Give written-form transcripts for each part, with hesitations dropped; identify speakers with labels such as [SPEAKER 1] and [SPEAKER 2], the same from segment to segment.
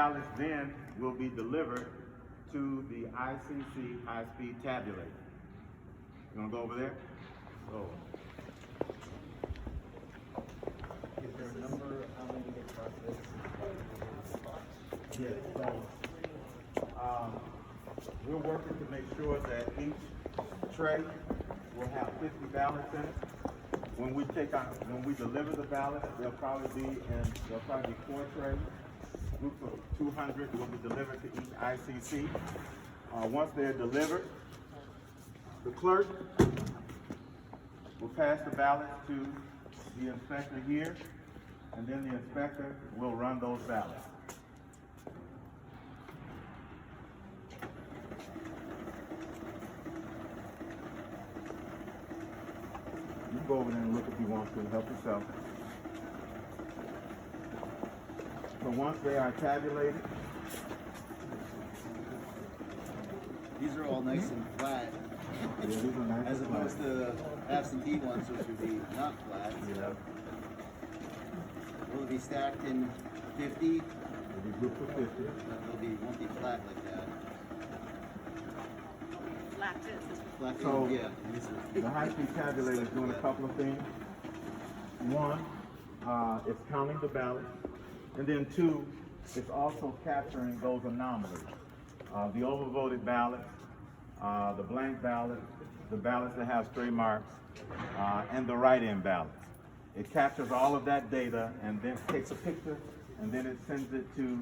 [SPEAKER 1] ballots then will be delivered to the ICC high-speed tabulator. You wanna go over there? Go.
[SPEAKER 2] Is there a number of how many get processed?
[SPEAKER 1] Yes, so, we're working to make sure that each tray will have 50 ballots in it. When we deliver the ballots, there'll probably be 4 trays. Groups of 200 will be delivered to each ICC. Once they're delivered, the clerk will pass the ballots to the inspector here, and then the inspector will run those ballots. You can go over there and look if you want to, help yourself. So once they are tabulated,
[SPEAKER 2] These are all nice and flat,
[SPEAKER 1] yeah, these are nice
[SPEAKER 2] as
[SPEAKER 1] and
[SPEAKER 2] opposed
[SPEAKER 1] flat.
[SPEAKER 2] to absentee ones, which would be not flat.
[SPEAKER 1] Yeah.
[SPEAKER 2] Will it be stacked in 50?
[SPEAKER 1] It'll be good for 50.
[SPEAKER 2] Won't be flat like that.
[SPEAKER 3] Flat tip.
[SPEAKER 2] Flat,
[SPEAKER 1] So,
[SPEAKER 2] yeah.
[SPEAKER 1] The high-speed tabulator is doing a couple of things. One, it's counting the ballots. And then two, it's also capturing those anomalies. The overvoted ballots, the blank ballots, the ballots that have stray marks, and the write-in ballots. It captures all of that data and then takes a picture, and then it sends it to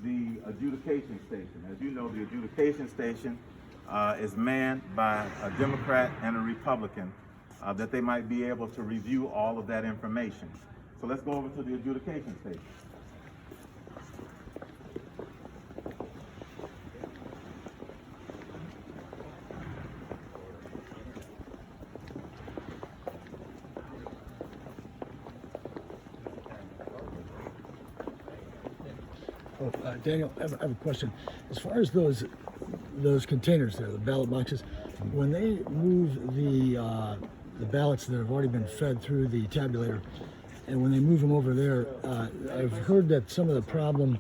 [SPEAKER 1] the adjudication station. As you know, the adjudication station is manned by a Democrat and a Republican, that they might be able to review all of that information. So let's go over to the adjudication station.
[SPEAKER 4] Daniel, I have a question. As far as those containers there, the ballot boxes, when they move the ballots that have already been fed through the tabulator, and when they move them over there, I've heard that some of the problem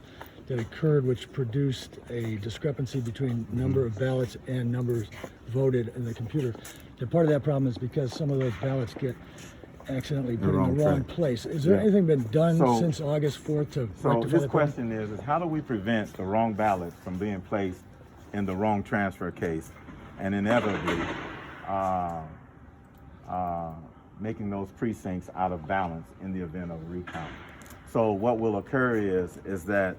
[SPEAKER 4] that occurred, which produced a discrepancy between number of ballots and numbers voted in the computer, that part of that problem is because some of those ballots get accidentally put in the wrong place. Is there anything been done since August 4th to
[SPEAKER 1] So
[SPEAKER 4] rectify
[SPEAKER 1] this
[SPEAKER 4] that
[SPEAKER 1] question is how do we prevent the wrong ballots from being placed in the wrong transfer case and inevitably making those precincts out of balance in the event of a recount? So what will occur is that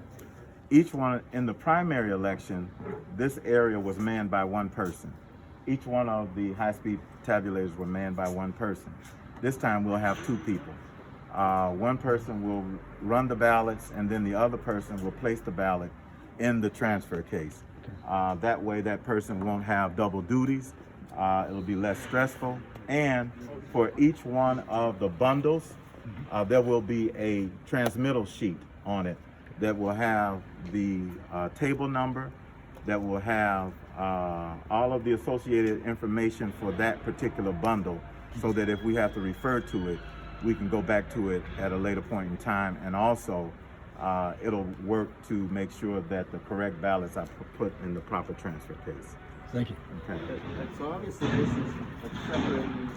[SPEAKER 1] each one, in the primary election, this area was manned by one person. Each one of the high-speed tabulators were manned by one person. This time we'll have 2 people. One person will run the ballots, and then the other person will place the ballot in the transfer case. That way that person won't have double duties. It'll be less stressful. And for each one of the bundles, there will be a transmittal sheet on it that will have the table number, that will have all of the associated information for that particular bundle, so that if we have to refer to it, we can go back to it at a later point in time. And also, it'll work to make sure that the correct ballots are put in the proper transfer case.
[SPEAKER 4] Thank you.
[SPEAKER 1] Okay.
[SPEAKER 2] So obviously this is like separating.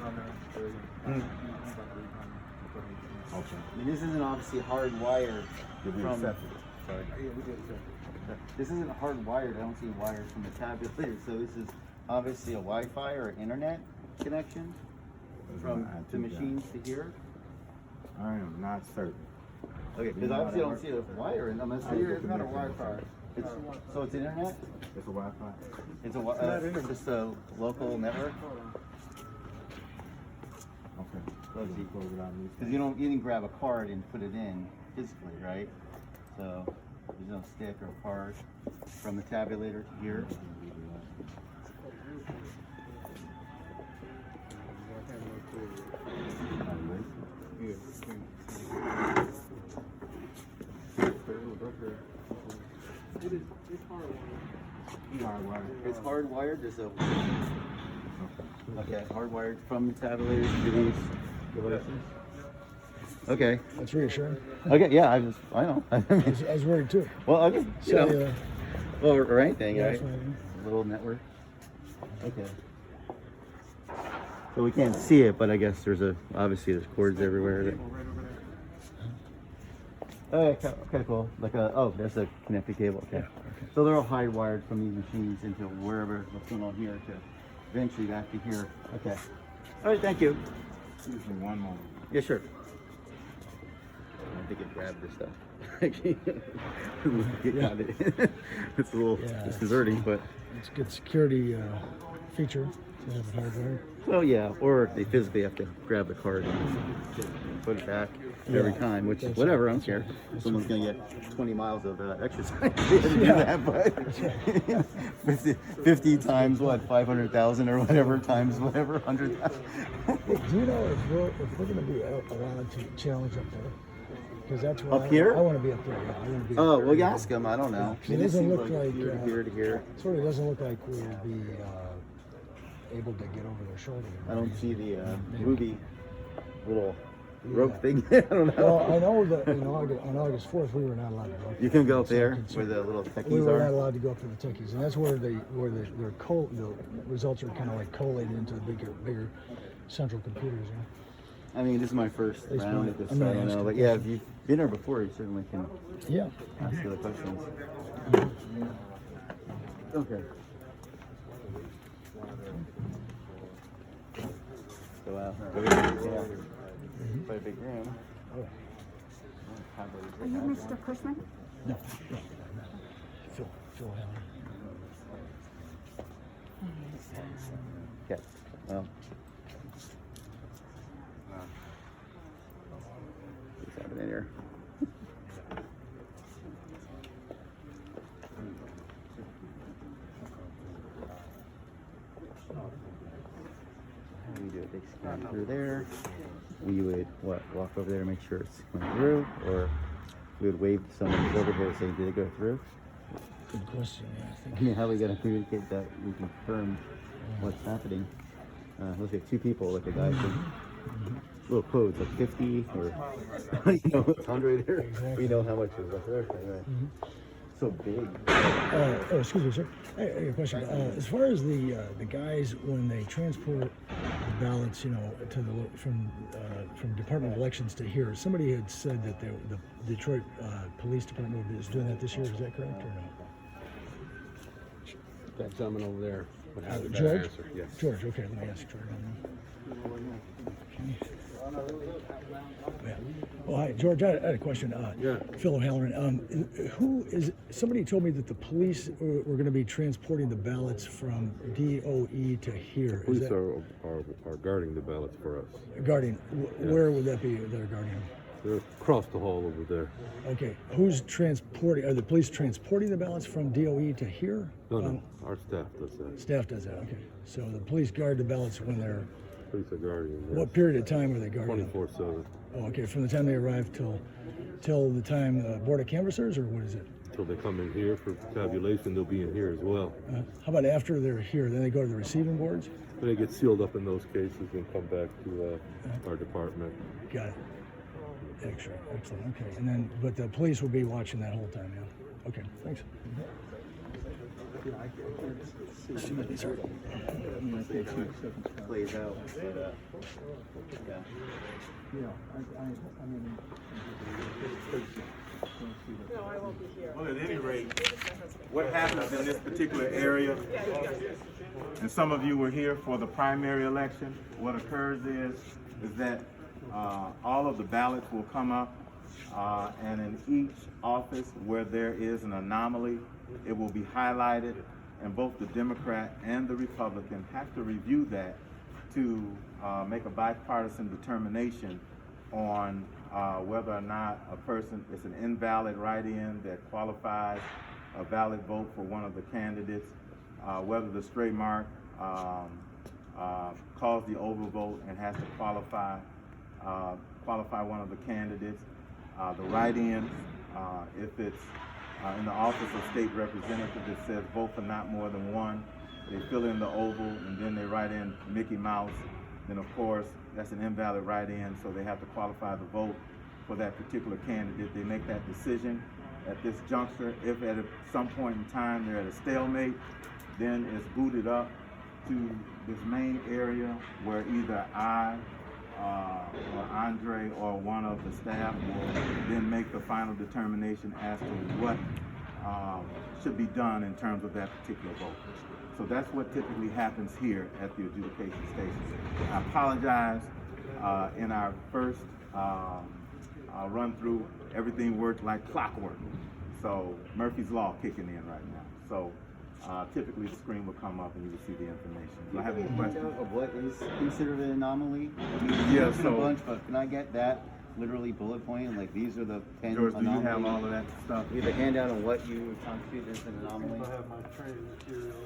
[SPEAKER 1] Okay.
[SPEAKER 2] I mean, this isn't obviously hardwired
[SPEAKER 1] Did we
[SPEAKER 2] from.
[SPEAKER 1] accept it?
[SPEAKER 2] Sorry. Yeah, we did accept it. This isn't hardwired. I don't see wires from the tabulator. So this is obviously a Wi-Fi or internet connection from the machines to here.
[SPEAKER 1] I am not certain.
[SPEAKER 2] Okay, because obviously I don't see a wire in unless it's not a Wi-Fi. So it's internet?
[SPEAKER 1] It's a Wi-Fi?
[SPEAKER 2] It's just a local network?
[SPEAKER 1] Okay.
[SPEAKER 2] Because you didn't grab a card and put it in physically, right? So there's no stick or card from the tabulator to here. It's hardwired. There's a hardwired from the tabulator to these devices. Okay.
[SPEAKER 4] That's reassuring.
[SPEAKER 2] Okay. Yeah. I know.
[SPEAKER 4] I was worried too.
[SPEAKER 2] Well, I just, you know,
[SPEAKER 4] So,
[SPEAKER 2] well, or anything,
[SPEAKER 4] yeah,
[SPEAKER 2] right? A little network. Okay. So we can't see it, but I guess obviously there's cords everywhere. Okay, cool. There's a connected cable. Okay. So they're all high wired from these machines into wherever what's going on here to eventually back to here. Okay. All right. Thank you.
[SPEAKER 1] Excuse me one moment.
[SPEAKER 2] Yeah, sure. I think it grabbed this stuff. Got it. It's a little disconcerting, but
[SPEAKER 4] it's a good security feature to have it hardwired.
[SPEAKER 2] well, yeah. Or they physically have to grab the card and put it back every time, which is whatever. I don't care. Someone's gonna get 20 miles of exercise to do that, but 50 times what, 500,000 or whatever times whatever 100,000.
[SPEAKER 4] Do you know if we're going to be allowed to challenge up there? Because that's what
[SPEAKER 2] Up here?
[SPEAKER 4] I want to be up there. Yeah, I want to be.
[SPEAKER 2] Oh, well, you ask them. I don't know.
[SPEAKER 4] It doesn't look like
[SPEAKER 2] here to here.
[SPEAKER 4] Sort of doesn't look like we'll be able to get over their shoulder.
[SPEAKER 2] I don't see the movie little rope thing. I don't know.
[SPEAKER 4] Well, I know that on August 4th we were not allowed to go.
[SPEAKER 2] You can go up there where the little techies
[SPEAKER 4] We were
[SPEAKER 2] are.
[SPEAKER 4] not allowed to go up to the techies, and that's where the results are kind of like collated into the bigger central computers. You know?
[SPEAKER 2] I mean, this is my first
[SPEAKER 4] Least
[SPEAKER 2] round
[SPEAKER 4] mine.
[SPEAKER 2] at this
[SPEAKER 4] I'm not
[SPEAKER 2] site, I know,
[SPEAKER 4] asking
[SPEAKER 2] but yeah, if you've been there before, you certainly can
[SPEAKER 4] Yeah.
[SPEAKER 2] ask the questions. Okay. So, yeah, quite a big room.
[SPEAKER 3] Are you Mr. Cushman?
[SPEAKER 4] No. Phil Allen.
[SPEAKER 2] Okay. Well. What's happening here? We do a big scan through there. We would walk over there to make sure it's going through, or we would wave to someone who's over here and say, did it go through?
[SPEAKER 4] Good question. Yeah, I think.
[SPEAKER 2] I mean, how are we gonna communicate that we confirm what's happening? Looks like two people, like a guy from little codes, like 50 or 100 or we know how much is up there. Right? So big.
[SPEAKER 4] Excuse me, sir. I have a question. As far as the guys when they transport the ballots, to from Department of Elections to here, somebody had said that the Detroit Police Department is doing that this year. Is that correct or no?
[SPEAKER 5] That gentleman over there would have a better
[SPEAKER 4] George?
[SPEAKER 5] answer. Yes.
[SPEAKER 4] George, okay, let me ask George. Yeah. Oh, hi, George. I had a question.
[SPEAKER 5] Yeah.
[SPEAKER 4] Phil O'Halloran. Somebody told me that the police were going to be transporting the ballots from DOE to here. Is
[SPEAKER 5] Police
[SPEAKER 4] that
[SPEAKER 5] are guarding the ballots for us.
[SPEAKER 4] guarding? Where would that be? They're guarding.
[SPEAKER 5] They're across the hall over there.
[SPEAKER 4] Okay. Who's transporting? Are the police transporting the ballots from DOE to here?
[SPEAKER 5] No, our staff does that.
[SPEAKER 4] Staff does that. Okay. So the police guard the ballots when they're.
[SPEAKER 5] Police are guarding them.
[SPEAKER 4] What period of time are they guarding?
[SPEAKER 5] 24/7
[SPEAKER 4] Oh, okay. From the time they arrive till the time Board of Canvassers, or what is it?
[SPEAKER 5] until they come in here for tabulation. They'll be in here as well.
[SPEAKER 4] How about after they're here? Then they go to the receiving boards?
[SPEAKER 5] Then they get sealed up in those cases and come back to our department.
[SPEAKER 4] Got it. Excellent. Okay. And then, but the police will be watching that whole time. Yeah. Okay. Thanks. Sorry.
[SPEAKER 2] Plays out.
[SPEAKER 1] Well, at any rate, what happens in this particular area, and some of you were here for the primary election, what occurs is that all of the ballots will come up, and in each office where there is an anomaly, it will be highlighted, and both the Democrat and the Republican have to review that to make a bipartisan determination on whether or not a person is an invalid write-in that qualifies a valid vote for one of the candidates, whether the stray mark caused the overvote and has to qualify one of the candidates, the write-ins, if it's in the office of state representative that says vote for not more than one, they fill in the oval and then they write in Mickey Mouse. Then of course that's an invalid write-in, so they have to qualify the vote for that particular candidate. They make that decision at this juncture. If at some point in time they're at a stalemate, then it's booted up to this main area where either I or Andre or one of the staff will then make the final determination as to what should be done in terms of that particular vote. So that's what typically happens here at the adjudication station. I apologize. In our first run through, everything worked like clockwork. So Murphy's Law kicking in right now. So typically the screen will come up and you will see the information. Do I have any questions?
[SPEAKER 2] Of what is considered an anomaly?
[SPEAKER 1] Yeah,
[SPEAKER 2] A
[SPEAKER 1] so
[SPEAKER 2] bunch, but can I get that literally bullet point? Like these are the 10
[SPEAKER 1] George, do you
[SPEAKER 2] anomalies?
[SPEAKER 1] have all of that stuff?
[SPEAKER 2] We have a handout on what you constitute as an anomaly.
[SPEAKER 3] I have my training material.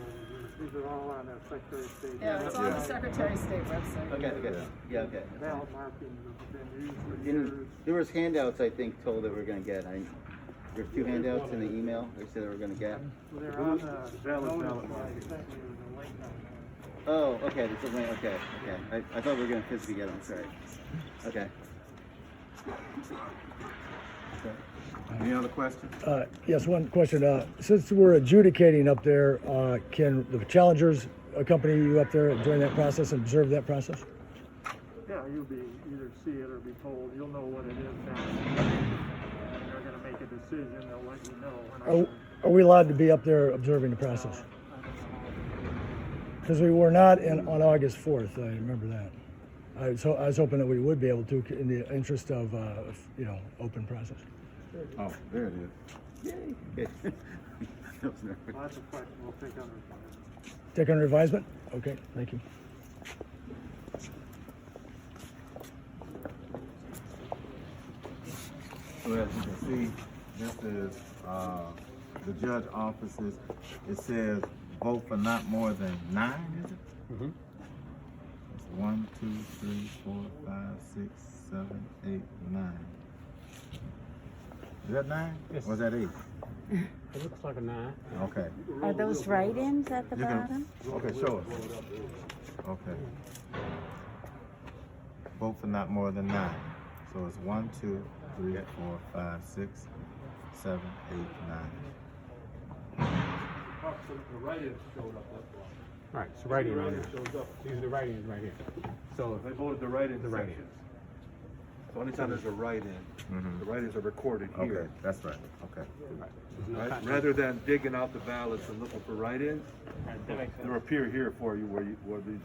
[SPEAKER 3] These are all on the Secretary of State.
[SPEAKER 6] Yeah, it's on the Secretary of State website.
[SPEAKER 2] Okay. Yeah, okay.
[SPEAKER 3] Ballot markings have been used for
[SPEAKER 2] In,
[SPEAKER 3] years.
[SPEAKER 2] there was handouts I think told that we're gonna get. There's 2 handouts in the email they said they were gonna get.
[SPEAKER 3] Well, they're on the
[SPEAKER 5] Ballot
[SPEAKER 3] notice
[SPEAKER 5] marking.
[SPEAKER 3] I sent you, the link on
[SPEAKER 2] Oh, okay. There's a link. Okay. I thought we were gonna physically get them. Sorry. Okay.
[SPEAKER 1] Any other questions?
[SPEAKER 4] Yes, one question. Since we're adjudicating up there, can the challengers accompany you up there during that process and observe that process?
[SPEAKER 3] Yeah, you'll be either see it or be told. You'll know what it is now. And they're going to make a decision. They'll let you know. And
[SPEAKER 4] Are we allowed to be up there observing the process? Because we were not on August 4th. I remember that. I was hoping that we would be able to, in the interest of open process.
[SPEAKER 1] Oh, there it is.
[SPEAKER 2] That was nervous.
[SPEAKER 3] Well, that's a question we'll take under advisement.
[SPEAKER 4] Take under advisement? Okay, thank you.
[SPEAKER 1] So as you can see, this is the judge offices. It says vote for not more than 9, is it?
[SPEAKER 2] Mhm.
[SPEAKER 1] It's 1, 2, 3, 4, 5, 6, 7, 8, 9. Is that 9?
[SPEAKER 7] Yes.
[SPEAKER 1] Or is that 8?
[SPEAKER 7] It looks like a 9.
[SPEAKER 1] Okay.
[SPEAKER 8] Are those write-ins at the
[SPEAKER 1] You can-
[SPEAKER 8] bottom?
[SPEAKER 1] Okay, show us. Okay. Vote for not more than 9. So it's 1, 2, 3, 4, 5, 6, 7, 8, 9.
[SPEAKER 5] So the write-ins showed up, that's why.
[SPEAKER 7] All right, so write-in right
[SPEAKER 5] Write-in
[SPEAKER 7] here.
[SPEAKER 5] shows up.
[SPEAKER 7] These are the write-ins right here. So
[SPEAKER 5] They voted the write-in
[SPEAKER 7] The write-in.
[SPEAKER 5] sections. So anytime there's a write-in,
[SPEAKER 1] Mhm.
[SPEAKER 5] the write-ins are recorded
[SPEAKER 1] Okay,
[SPEAKER 5] here.
[SPEAKER 1] that's right. Okay.
[SPEAKER 7] there's no
[SPEAKER 5] Right?
[SPEAKER 7] continuity.
[SPEAKER 5] Rather than digging out the ballots and looking for write-ins,
[SPEAKER 7] That makes sense.
[SPEAKER 5] they'll appear here for you where these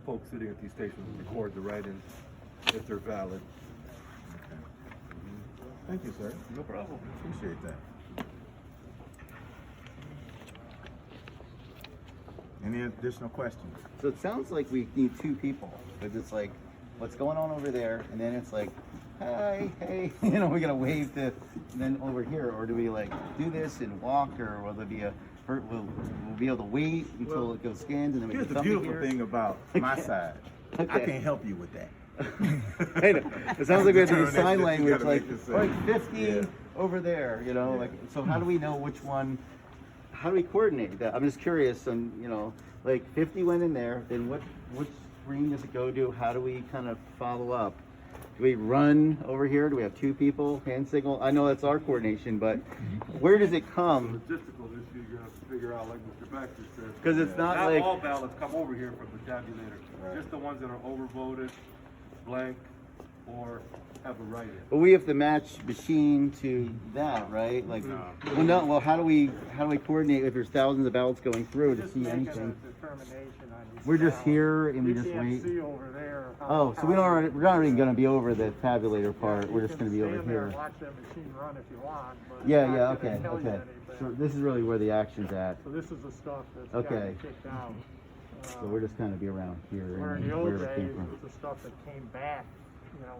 [SPEAKER 5] folks sitting at these stations record the write-ins if they're valid.
[SPEAKER 1] Okay. Thank you, sir.
[SPEAKER 5] No problem.
[SPEAKER 1] Appreciate that. Any additional questions?
[SPEAKER 2] So it sounds like we need 2 people, because it's like, what's going on over there, and then it's like, hi, hey, we gotta wave to, and then over here, or do we like do this and walk, or will there be we'll be able to wait until it goes scanned, and then we
[SPEAKER 1] Here's
[SPEAKER 2] can
[SPEAKER 1] the
[SPEAKER 2] come
[SPEAKER 1] beautiful
[SPEAKER 2] here?
[SPEAKER 1] thing about my side. I
[SPEAKER 2] Okay.
[SPEAKER 1] can't help you with that.
[SPEAKER 2] I know. It sounds like we have to do
[SPEAKER 1] Determination
[SPEAKER 2] sign
[SPEAKER 1] you
[SPEAKER 2] language,
[SPEAKER 1] gotta
[SPEAKER 2] like,
[SPEAKER 1] make the
[SPEAKER 2] like
[SPEAKER 1] same.
[SPEAKER 2] 50
[SPEAKER 1] Yeah.
[SPEAKER 2] over there, like, so how do we know which one, how do we coordinate that? I'm just curious, and, like 50 went in there, then which screen does it go to? How do we kind of follow up? Do we run over here? Do we have 2 people, hand signal? I know that's our coordination, but where does it come?
[SPEAKER 5] Logistical issue you're gonna have to figure out, like Mr. Baxter said.
[SPEAKER 2] Because it's not
[SPEAKER 5] Not
[SPEAKER 2] like,
[SPEAKER 5] all ballots come over here from the tabulator,
[SPEAKER 1] Right.
[SPEAKER 5] just the ones that are overvoted, blank, or have a write-in.
[SPEAKER 2] but we have to match machine to that, right? Like, well, no, well, how do we coordinate if there's thousands of ballots going through to
[SPEAKER 3] Just
[SPEAKER 2] see
[SPEAKER 3] making
[SPEAKER 2] anything?
[SPEAKER 3] a determination on these
[SPEAKER 2] We're just
[SPEAKER 3] ballots.
[SPEAKER 2] here and we just
[SPEAKER 3] You can't
[SPEAKER 2] wait.
[SPEAKER 3] see over there.
[SPEAKER 2] Oh, so we're not already gonna be over the tabulator part, we're just gonna be over
[SPEAKER 3] Stand there
[SPEAKER 2] here.
[SPEAKER 3] and watch that machine run if you want, but it's
[SPEAKER 2] Yeah,
[SPEAKER 3] not
[SPEAKER 2] yeah,
[SPEAKER 3] gonna
[SPEAKER 2] okay,
[SPEAKER 3] tell you
[SPEAKER 2] okay. So
[SPEAKER 3] anything.
[SPEAKER 2] this is really where the action's at.
[SPEAKER 3] So this is the stuff that's gotten
[SPEAKER 2] Okay.
[SPEAKER 3] kicked out.
[SPEAKER 2] So we're just gonna be around here
[SPEAKER 3] Where in
[SPEAKER 2] and
[SPEAKER 3] the old
[SPEAKER 2] wherever it
[SPEAKER 3] days,
[SPEAKER 2] came from.
[SPEAKER 3] it was the stuff that came back,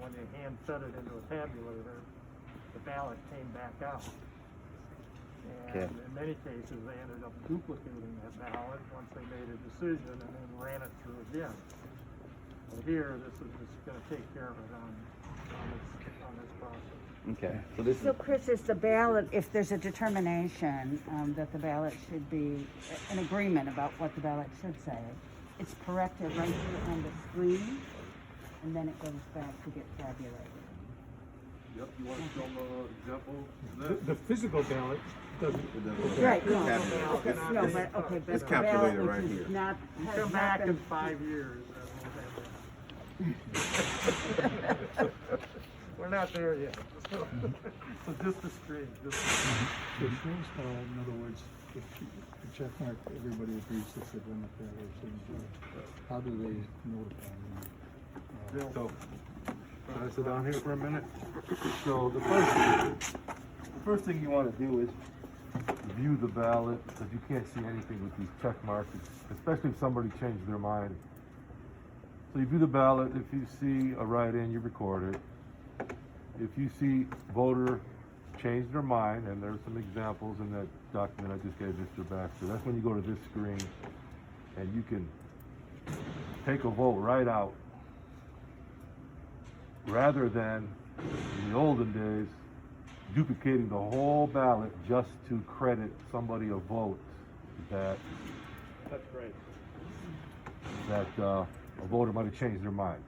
[SPEAKER 3] when they hand fed it into a tabulator, the ballot came back out.
[SPEAKER 2] Okay.
[SPEAKER 3] And in many cases, they ended up duplicating that ballot once they made a decision and then ran it through again. But here, this is just gonna take care of it on this process.
[SPEAKER 2] Okay, so this
[SPEAKER 8] So
[SPEAKER 2] is,
[SPEAKER 8] Chris, is the ballot, if there's a determination that the ballot should be an agreement about what the ballot should say, it's corrected right here on the screen? and then it goes back to get tabulated.
[SPEAKER 5] Yep, you want to show them an example?
[SPEAKER 3] The physical ballot doesn't.
[SPEAKER 8] Right, no,
[SPEAKER 1] It's-
[SPEAKER 8] no,
[SPEAKER 1] it's-
[SPEAKER 8] but, okay, but
[SPEAKER 1] it's
[SPEAKER 8] the
[SPEAKER 1] calculated
[SPEAKER 8] ballot,
[SPEAKER 1] right
[SPEAKER 8] which is
[SPEAKER 1] here.
[SPEAKER 8] not,
[SPEAKER 3] You
[SPEAKER 8] has
[SPEAKER 3] come
[SPEAKER 8] not
[SPEAKER 3] back in
[SPEAKER 8] been,
[SPEAKER 3] 5 years. We're not there yet. So just the screen, just.
[SPEAKER 9] It shows how, in other words, if the check mark, everybody agrees it's a Democrat or something. How do they notify them?
[SPEAKER 5] So, can I sit down here for a minute? So the first thing you want to do is view the ballot, because you can't see anything with these check marks, especially if somebody changed their mind. So you view the ballot. If you see a write-in, you record it. If you see voter change their mind, and there's some examples in that document I just gave Mr. Baxter, that's when you go to this screen and you can take a vote right out, rather than in the olden days duplicating the whole ballot just to credit somebody a vote that
[SPEAKER 3] That's right.
[SPEAKER 5] a voter might have changed their mind.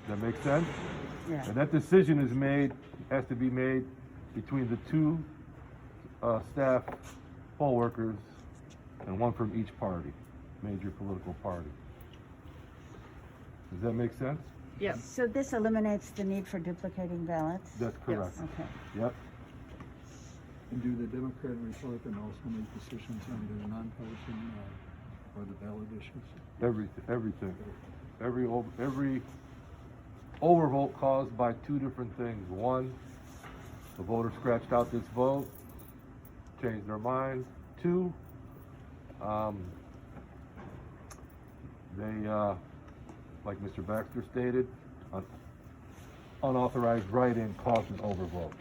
[SPEAKER 5] Does that make sense?
[SPEAKER 8] yeah.
[SPEAKER 5] And that decision has to be made between the two staff poll workers and one from each party, major political party. Does that make sense?
[SPEAKER 6] Yes.
[SPEAKER 8] So this eliminates the need for duplicating ballots?
[SPEAKER 5] That's correct.
[SPEAKER 8] Okay.
[SPEAKER 5] Yep.
[SPEAKER 9] And do the Democrat and Republican also make decisions on the non-partisan or the ballot issues?
[SPEAKER 5] Everything. Every overvote caused by two different things. One, the voter scratched out this vote, changed their mind. Two, they, like Mr. Baxter stated, unauthorized write-in caused an overvote.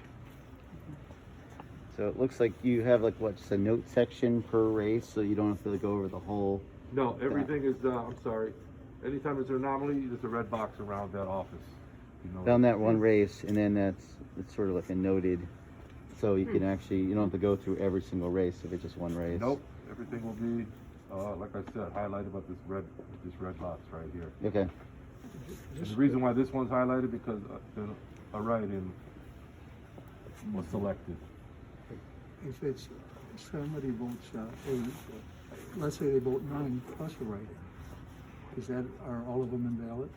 [SPEAKER 2] So it looks like you have like what, just a note section per race, so you don't have to go over the whole.
[SPEAKER 5] No, everything is, I'm sorry, anytime there's an anomaly, there's a red box around that office. You know,
[SPEAKER 2] Found that one race, and then it's sort of like a noted, so you can actually, you don't have to go through every single race if it's just one race.
[SPEAKER 5] Nope, everything will be, like I said, highlighted with this red box right here.
[SPEAKER 2] Okay.
[SPEAKER 5] And the reason why this one's highlighted because a write-in was selected.
[SPEAKER 9] If it's, somebody votes, let's say they vote 9 plus a write-in, are all of them invalid?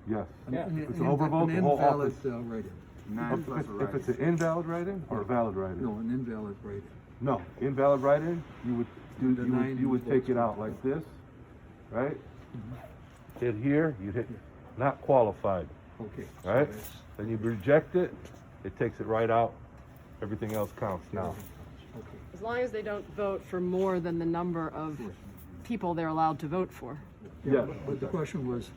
[SPEAKER 5] Yes.
[SPEAKER 9] An
[SPEAKER 5] If it's an overvote, the whole
[SPEAKER 9] invalid
[SPEAKER 5] office.
[SPEAKER 9] write-in.
[SPEAKER 1] 9 plus a
[SPEAKER 5] If it's an invalid write-in or a valid write-in?
[SPEAKER 9] No, an invalid write-in.
[SPEAKER 5] No, invalid write-in, you would
[SPEAKER 9] The 9
[SPEAKER 5] you would take
[SPEAKER 9] votes.
[SPEAKER 5] it out like this, right? Hit here, you hit not qualified,
[SPEAKER 9] Okay. so
[SPEAKER 5] right?
[SPEAKER 9] that's-
[SPEAKER 5] Then you reject it, it takes it right out. Everything else counts now.
[SPEAKER 9] Okay.
[SPEAKER 6] As long as they don't vote for more than the number of people they're allowed to vote for.
[SPEAKER 9] Yeah,
[SPEAKER 5] Yeah.
[SPEAKER 9] but the question was,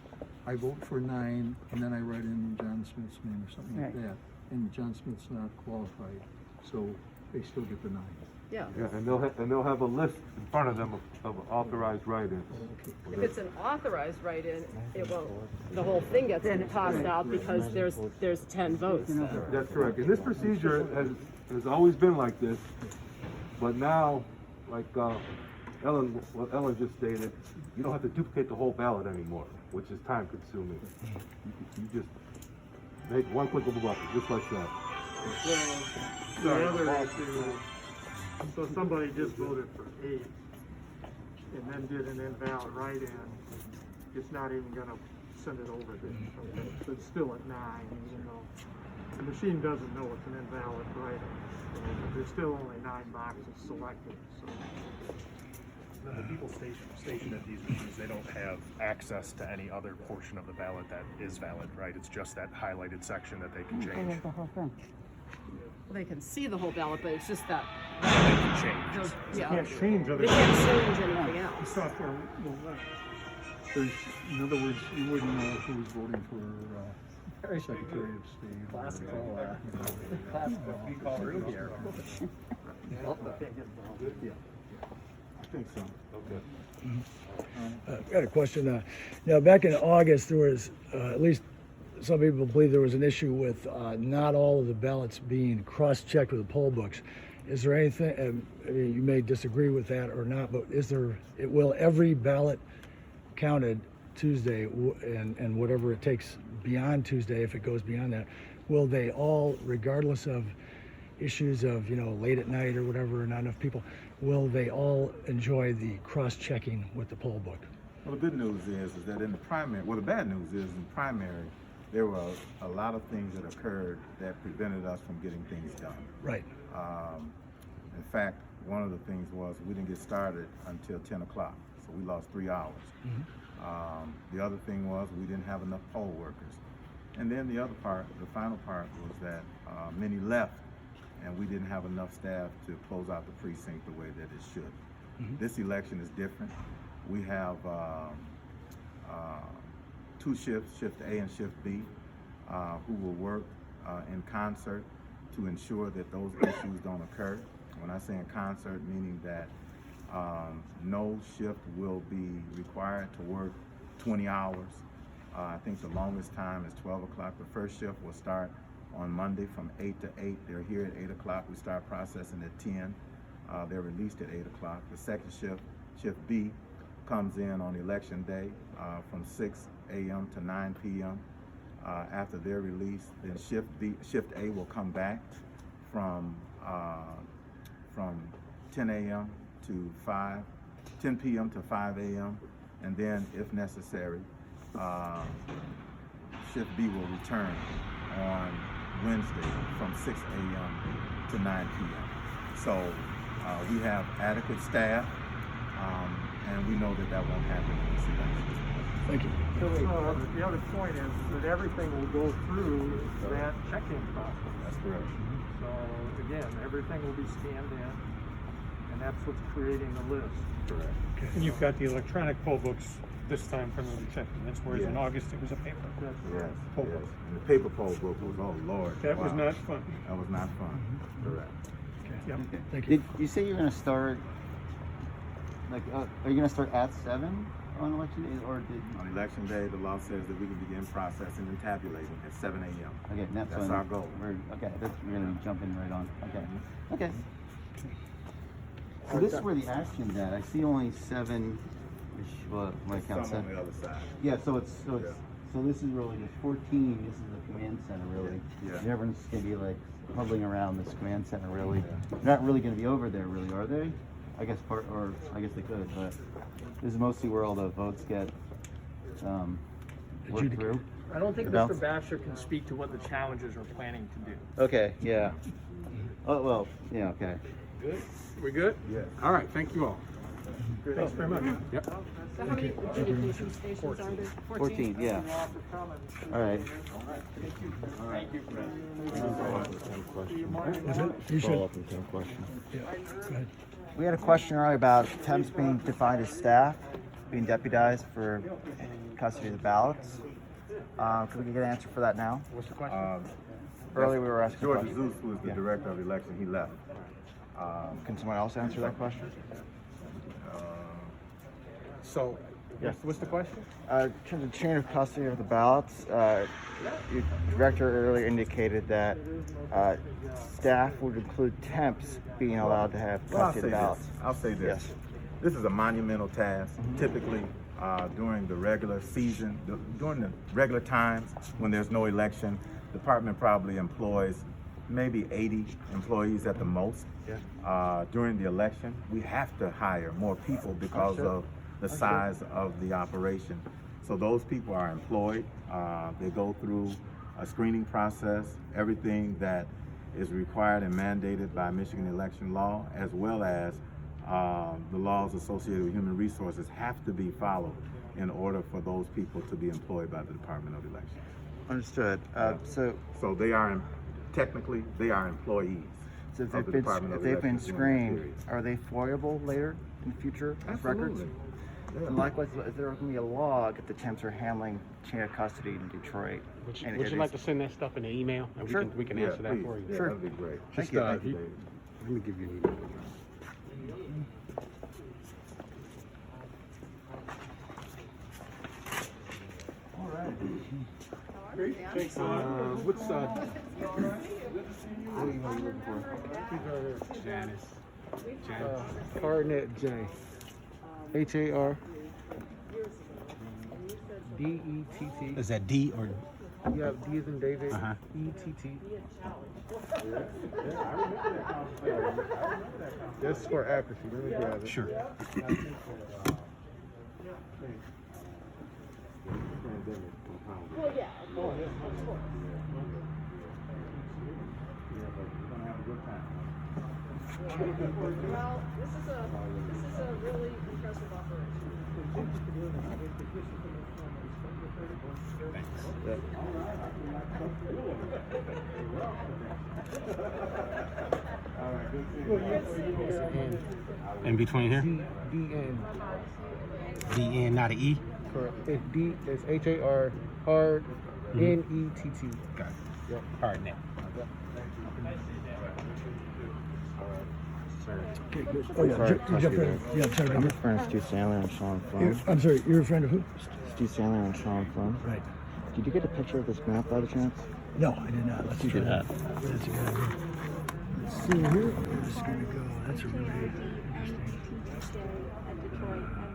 [SPEAKER 9] I vote for 9, and then I write in John Smith's name or something like
[SPEAKER 8] Right.
[SPEAKER 9] that, and John Smith's not qualified, so they still get the 9.
[SPEAKER 6] Yeah.
[SPEAKER 5] Yeah, and they'll have a list in front of them of authorized write-ins.
[SPEAKER 6] If it's an authorized write-in, it won't, the whole thing gets tossed out because there's 10 votes.
[SPEAKER 5] That's correct. And this procedure has always been like this, but now, like what Ellen just stated, you don't have to duplicate the whole ballot anymore, which is time consuming. You just make one click of a button, just like that.
[SPEAKER 3] So, the other issue, so somebody just voted for 8 and then did an invalid write-in, it's not even gonna send it over there. So it's still at 9, even though the machine doesn't know it's an invalid write-in. So there's still only 9 boxes selected, so.
[SPEAKER 10] The people stationed at these machines, they don't have access to any other portion of the ballot that is valid, right? It's just that highlighted section that they can
[SPEAKER 8] They
[SPEAKER 10] change.
[SPEAKER 8] have the whole thing.
[SPEAKER 6] They can see the whole ballot, but it's just that,
[SPEAKER 10] They can change.
[SPEAKER 6] yeah.
[SPEAKER 3] Can't change other.
[SPEAKER 6] They can't change anything else.
[SPEAKER 3] Software will let.
[SPEAKER 9] There's, in other words, you wouldn't know who's voting for Secretary of State.
[SPEAKER 7] Classical,
[SPEAKER 9] We
[SPEAKER 7] call room here.
[SPEAKER 1] I think so.
[SPEAKER 5] Okay.
[SPEAKER 4] I got a question. Now, back in August, there was, at least some people believe there was an issue with not all of the ballots being cross-checked with the poll books. Is there anything, I mean, you may disagree with that or not, but will every ballot counted Tuesday and whatever it takes beyond Tuesday, if it goes beyond that, will they all, regardless of issues of, late at night or whatever, not enough people, will they all enjoy the cross-checking with the poll book?
[SPEAKER 1] Well, the good news is that in the primary, well, the bad news is in primary, there were a lot of things that occurred that prevented us from getting things done.
[SPEAKER 4] Right.
[SPEAKER 1] In fact, one of the things was we didn't get started until 10 o'clock, so we lost 3 hours. The other thing was we didn't have enough poll workers. And then the other part, the final part, was that many left and we didn't have enough staff to close out the precinct the way that it should. This election is different. We have 2 shifts, Shift A and Shift B, who will work in concert to ensure that those issues don't occur. When I say in concert, meaning that no shift will be required to work 20 hours. I think the longest time is 12 o'clock. The first shift will start on Monday from 8 to 8. They're here at 8 o'clock. We start processing at 10. They're released at 8 o'clock. The second shift, Shift B, comes in on election day from 6 a.m. to 9 p.m. After they're released, then Shift A will come back from 10 a.m. to 10 p.m. to 5 a.m. And then, if necessary, Shift B will return on Wednesday from 6 a.m. to 9 p.m. So we have adequate staff, and we know that that won't happen in this election.
[SPEAKER 4] Thank you.
[SPEAKER 3] The other point is that everything will go through that check-in process.
[SPEAKER 1] That's correct.
[SPEAKER 3] So again, everything will be scanned in, and that's what's creating the list.
[SPEAKER 1] Correct.
[SPEAKER 7] And you've got the electronic poll books this time for the checking. That's whereas in
[SPEAKER 1] Yes.
[SPEAKER 7] August it was a paper.
[SPEAKER 3] That's
[SPEAKER 1] Yes,
[SPEAKER 7] Poll
[SPEAKER 1] yes.
[SPEAKER 7] book.
[SPEAKER 1] And the paper poll book was, oh Lord.
[SPEAKER 7] That was
[SPEAKER 1] wow.
[SPEAKER 7] not fun.
[SPEAKER 1] That was not fun. Correct.
[SPEAKER 7] Yep.
[SPEAKER 2] Okay.
[SPEAKER 4] Thank you.
[SPEAKER 2] Did you say you're gonna start, are you gonna start at 7 on election day, or did?
[SPEAKER 1] On election day, the law says that we can begin processing and tabulating at 7 a.m.
[SPEAKER 2] Okay,
[SPEAKER 1] That's our goal.
[SPEAKER 2] Okay, we're gonna be jumping right on. Okay. Okay. So this is where the action's at. I see only 7. Well, my
[SPEAKER 1] Some
[SPEAKER 2] count
[SPEAKER 1] on
[SPEAKER 2] 7.
[SPEAKER 1] the other side.
[SPEAKER 2] Yeah. So this is really just 14. This is the command center, really.
[SPEAKER 1] Yeah.
[SPEAKER 2] And everyone's just gonna be like huddling around this command center, really. They're not really gonna be over there, really, are they? I guess I guess they could, but this is mostly where all the votes get worked through.
[SPEAKER 11] I don't think
[SPEAKER 2] The ballots?
[SPEAKER 11] Mr. Basher can speak to what the challenges are planning to do.
[SPEAKER 2] Okay. Yeah. Oh well. Yeah. Okay.
[SPEAKER 11] Good? We good?
[SPEAKER 1] Yes.
[SPEAKER 11] All right, thank you all.
[SPEAKER 7] Thanks very much.
[SPEAKER 11] Yep.
[SPEAKER 6] So how many adjudication stations are there?
[SPEAKER 2] 14. Yeah. All right.
[SPEAKER 4] Is it? You should. Yeah. Go ahead.
[SPEAKER 12] We had a question earlier about temps being defined as staff, being deputized for custody of the ballots. Could we get an answer for that now?
[SPEAKER 7] What's the question?
[SPEAKER 12] Earlier we were asking a
[SPEAKER 1] George
[SPEAKER 12] question.
[SPEAKER 1] Zeus, who is the director of election, he left.
[SPEAKER 12] Can someone else answer that question?
[SPEAKER 7] So,
[SPEAKER 12] Yes.
[SPEAKER 7] what's the question?
[SPEAKER 12] In terms of chain of custody of the ballots, your director earlier indicated that staff would include temps being allowed to have
[SPEAKER 1] Well, I'll
[SPEAKER 12] custody
[SPEAKER 1] say
[SPEAKER 12] of the ballots.
[SPEAKER 1] this. I'll say this.
[SPEAKER 12] Yes.
[SPEAKER 1] This is a monumental task. Typically, during the regular season, during the regular times when there's no election, the department probably employs maybe 80 employees at the most. During the election, we have to hire more people because of the size of the operation. So those people are employed. They go through a screening process, everything that is required and mandated by Michigan election law, as well as the laws associated with human resources have to be followed in order for those people to be employed by the Department of Elections.
[SPEAKER 12] Understood.
[SPEAKER 1] So they are, technically, they are employees.
[SPEAKER 12] So if
[SPEAKER 1] of the Department of
[SPEAKER 12] they've been
[SPEAKER 1] Elections during that
[SPEAKER 12] screened,
[SPEAKER 1] period.
[SPEAKER 12] are they foyable later in the future as records?
[SPEAKER 1] Absolutely. Yeah.
[SPEAKER 12] And likewise, is there going to be a log if the temps are handling chain of custody in Detroit? And
[SPEAKER 7] Would
[SPEAKER 12] it
[SPEAKER 7] you like
[SPEAKER 12] is-
[SPEAKER 7] to send that stuff in an email? And
[SPEAKER 12] Sure.
[SPEAKER 7] we can
[SPEAKER 1] Yeah,
[SPEAKER 7] answer that
[SPEAKER 1] please.
[SPEAKER 7] for you.
[SPEAKER 1] Yeah,
[SPEAKER 12] Sure.
[SPEAKER 1] that'd be great.
[SPEAKER 12] Thank
[SPEAKER 7] Just,
[SPEAKER 12] you.
[SPEAKER 1] Thank you, David.
[SPEAKER 7] Let me give you an email. What's what are you looking for? Janice.
[SPEAKER 11] Hardnet J. HAR. DETT.
[SPEAKER 7] Is that D or
[SPEAKER 11] You have D as in David,
[SPEAKER 2] Uh-huh.
[SPEAKER 11] ETT. Just for accuracy, let me grab it.
[SPEAKER 2] Sure.
[SPEAKER 6] Well, yeah, of course. Well, this is a really impressive operation.
[SPEAKER 2] In between here?
[SPEAKER 11] D-N.
[SPEAKER 2] D-N, not an E?
[SPEAKER 11] Correct. It's D, it's H-A-R, hard, N-E-T-T.
[SPEAKER 2] Got it.
[SPEAKER 11] Yep.
[SPEAKER 2] Hard net.
[SPEAKER 4] Okay, good. Oh, yeah, you jump in. Yeah, sorry,
[SPEAKER 12] I'm
[SPEAKER 4] Robert.
[SPEAKER 12] a friend of Stu Sandler and Sean Flynn.
[SPEAKER 4] I'm sorry, you're a friend of who?
[SPEAKER 12] Stu Sandler and Sean Flynn.
[SPEAKER 4] Right.
[SPEAKER 12] Did you get a picture of this map by the chance?
[SPEAKER 4] No, I did not. Let's try that. That's a good idea. Let's see here. Where's this gonna go? That's a really interesting.
[SPEAKER 8] Tuesday at Detroit, and